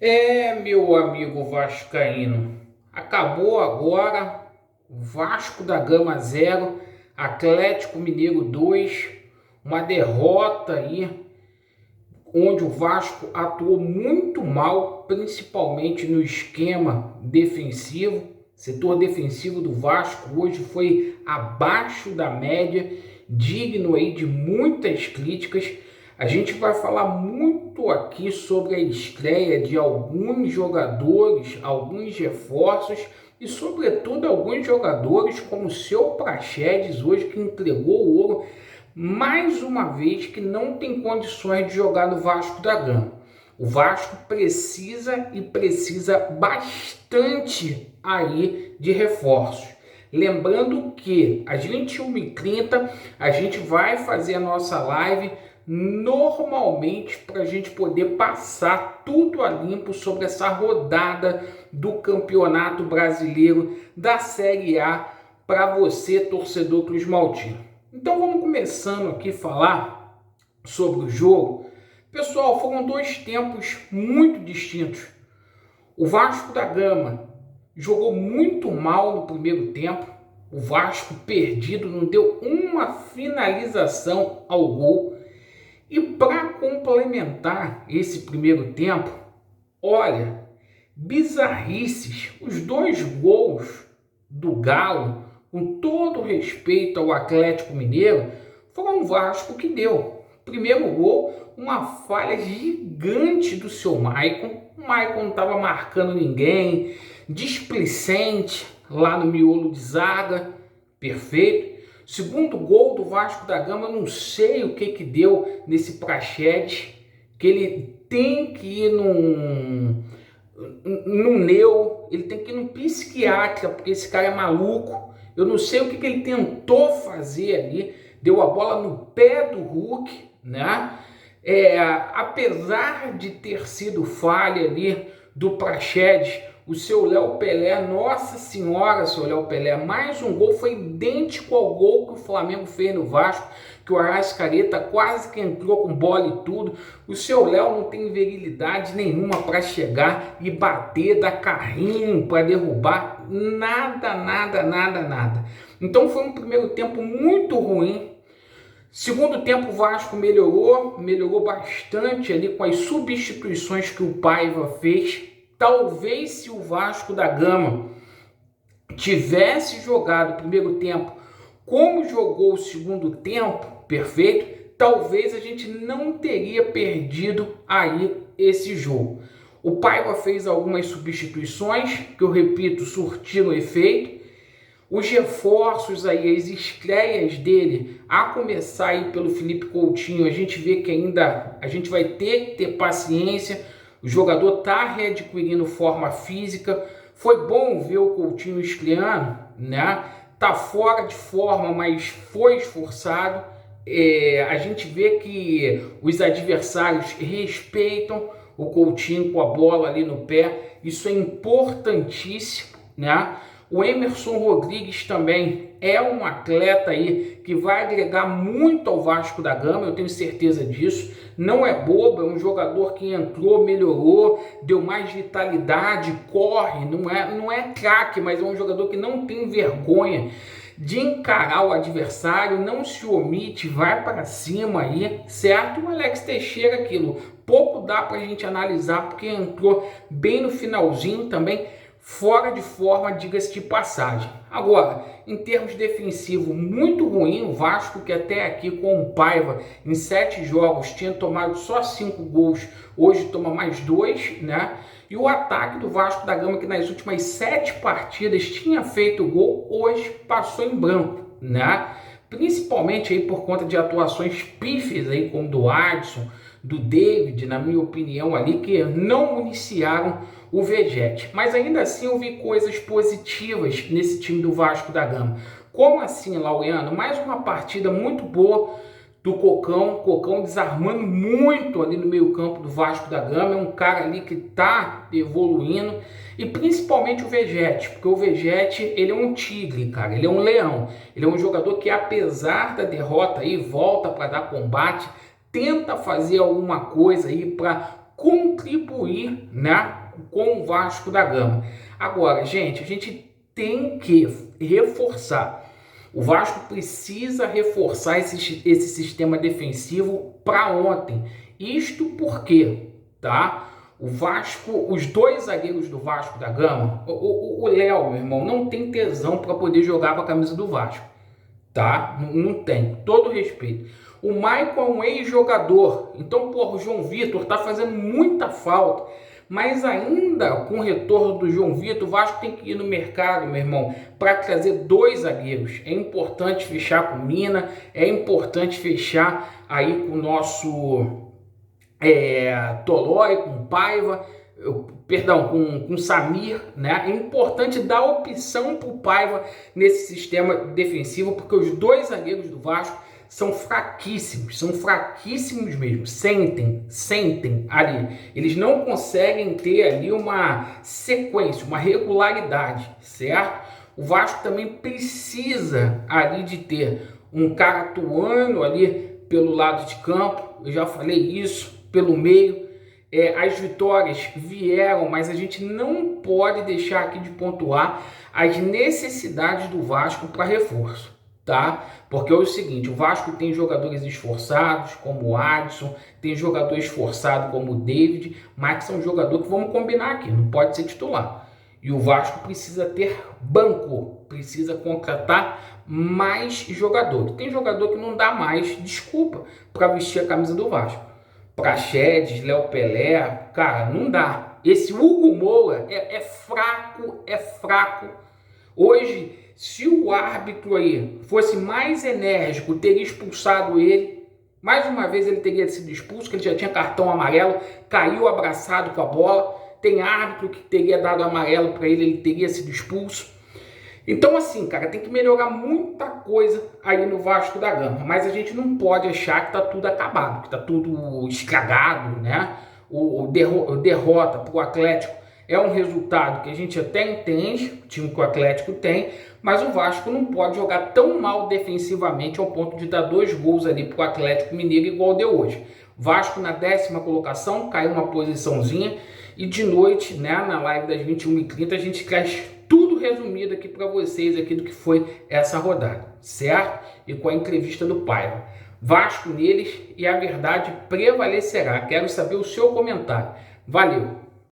Meu amigo vascaíno, acabou agora Vasco da Gama 0, Atlético Mineiro 2, uma derrota aí onde o Vasco atuou muito mal, principalmente no esquema defensivo. O setor defensivo do Vasco hoje foi abaixo da média, digno aí de muitas críticas. A gente vai falar muito aqui sobre a estreia de alguns jogadores, alguns reforços e, sobretudo, alguns jogadores como o seu Praxedes hoje, que entregou o ouro mais uma vez, que não tem condições de jogar no Vasco da Gama. O Vasco precisa bastante aí de reforços. Lembrando que às 21h30 a gente vai fazer a nossa live normalmente para a gente poder passar tudo a limpo sobre essa rodada do Campeonato Brasileiro da Série A para você, torcedor Cruz Maltino. Então vamos começando aqui a falar sobre o jogo. Pessoal, foram dois tempos muito distintos. O Vasco da Gama jogou muito mal no primeiro tempo. O Vasco perdido, não deu uma finalização ao gol. E para complementar esse primeiro tempo, olha, bizarrices, os dois gols do Galo, com todo respeito ao Atlético Mineiro, foram o Vasco que deu. Primeiro gol, uma falha gigante do seu Maicon. O Maicon não estava marcando ninguém, displicente lá no miolo de zaga, perfeito. Segundo gol do Vasco da Gama, eu não sei o que deu nesse Praxedes, que ele tem que ir num ele tem que ir num psiquiatra, porque esse cara é maluco. Eu não sei o que ele tentou fazer ali, deu a bola no pé do Hulk, né? Apesar de ter sido falha ali do Praxedes, o seu Léo Pelé, nossa senhora, seu Léo Pelé, mais um gol, foi idêntico ao gol que o Flamengo fez no Vasco, que o Arrascaeta quase que entrou com bola e tudo. O seu Léo não tem virilidade nenhuma para chegar e bater, dar carrinho para derrubar, nada. Então foi um primeiro tempo muito ruim. Segundo tempo o Vasco melhorou bastante ali com as substituições que o Paiva fez. Talvez se o Vasco da Gama tivesse jogado o primeiro tempo como jogou o segundo tempo, perfeito, talvez a gente não teria perdido aí esse jogo. O Paiva fez algumas substituições, que eu repito, surtiram efeito. Os reforços aí, as estreias dele, a começar aí pelo Felipe Coutinho, a gente vê que ainda a gente vai ter que ter paciência. O jogador está readquirindo forma física. Foi bom ver o Coutinho estreando, né? Tá fora de forma, mas foi esforçado. A gente vê que os adversários respeitam o Coutinho com a bola ali no pé. Isso é importantíssimo, né? O Emerson Rodrigues também é um atleta aí que vai agregar muito ao Vasco da Gama, eu tenho certeza disso. Não é bobo, é um jogador que entrou, melhorou, deu mais vitalidade, corre, não é craque, mas é um jogador que não tem vergonha de encarar o adversário, não se omite, vai para cima aí, certo? O Alex Teixeira, aquilo, pouco dá para a gente analisar, porque entrou bem no finalzinho também, fora de forma, diga-se de passagem. Agora, em termos defensivos, muito ruim. O Vasco, que até aqui com o Paiva, em 7 jogos, tinha tomado só 5 gols, hoje toma mais 2, né? E o ataque do Vasco da Gama, que nas últimas 7 partidas tinha feito gol, hoje passou em branco, né? Principalmente aí por conta de atuações pífias aí, como do Adson, do David, na minha opinião ali, que não municiaram o Vegete. Mas ainda assim eu vi coisas positivas nesse time do Vasco da Gama. Como assim, Laureano? Mais uma partida muito boa do Cocão desarmando muito ali no meio campo do Vasco da Gama. É um cara ali que está evoluindo. E principalmente o Vegete, porque o Vegete, ele é um tigre, cara, ele é um leão. Ele é um jogador que, apesar da derrota aí, volta para dar combate, tenta fazer alguma coisa aí para contribuir, né, com o Vasco da Gama. Agora, gente, a gente tem que reforçar. O Vasco precisa reforçar esse sistema defensivo para ontem. Isto porque, tá? O Vasco, os dois zagueiros do Vasco da Gama, o Léo, meu irmão, não tem tesão para poder jogar com a camisa do Vasco, tá? Não tem, todo respeito. O Maicon é um ex-jogador, então, porra, o João Vitor tá fazendo muita falta, mas ainda com o retorno do João Vitor, o Vasco tem que ir no mercado, meu irmão, para trazer dois zagueiros. É importante fechar com o Mina, é importante fechar aí com o nosso Tolói, com o Paiva, perdão, com o Samir, né? É importante dar opção para o Paiva nesse sistema defensivo, porque os dois zagueiros do Vasco são fraquíssimos mesmo, sentem ali, eles não conseguem ter ali uma sequência, uma regularidade, certo? O Vasco também precisa ali de ter um cara atuando ali pelo lado de campo, eu já falei isso, pelo meio. As vitórias vieram, mas a gente não pode deixar aqui de pontuar as necessidades do Vasco para reforço, tá? Porque é o seguinte, o Vasco tem jogadores esforçados, como o Adson, tem jogador esforçado como o David, mas que são jogadores que, vamos combinar aqui, não pode ser titular. E o Vasco precisa ter banco, precisa contratar mais jogadores. Tem jogador que não dá mais desculpa para vestir a camisa do Vasco. Praxedes, Léo Pelé, cara, não dá. Esse Hugo Moura é fraco. Hoje, se o árbitro aí fosse mais enérgico, teria expulsado ele. Mais uma vez ele teria sido expulso, que ele já tinha cartão amarelo, caiu abraçado com a bola. Tem árbitro que teria dado amarelo para ele, ele teria sido expulso. Então, assim, cara, tem que melhorar muita coisa aí no Vasco da Gama. Mas a gente não pode achar que tá tudo acabado, que tá tudo estragado, né? O derrota pro Atlético é um resultado que a gente até entende, o time que o Atlético tem, mas o Vasco não pode jogar tão mal defensivamente ao ponto de dar 2 gols ali pro Atlético Mineiro igual deu hoje. Vasco na 10ª colocação, caiu uma posiçãozinha, e de noite, né, na live das 21h30, a gente traz tudo resumido aqui para vocês aqui do que foi essa rodada, certo? E com a entrevista do Paiva. Vasco neles e a verdade prevalecerá. Quero saber o seu comentário. Valeu!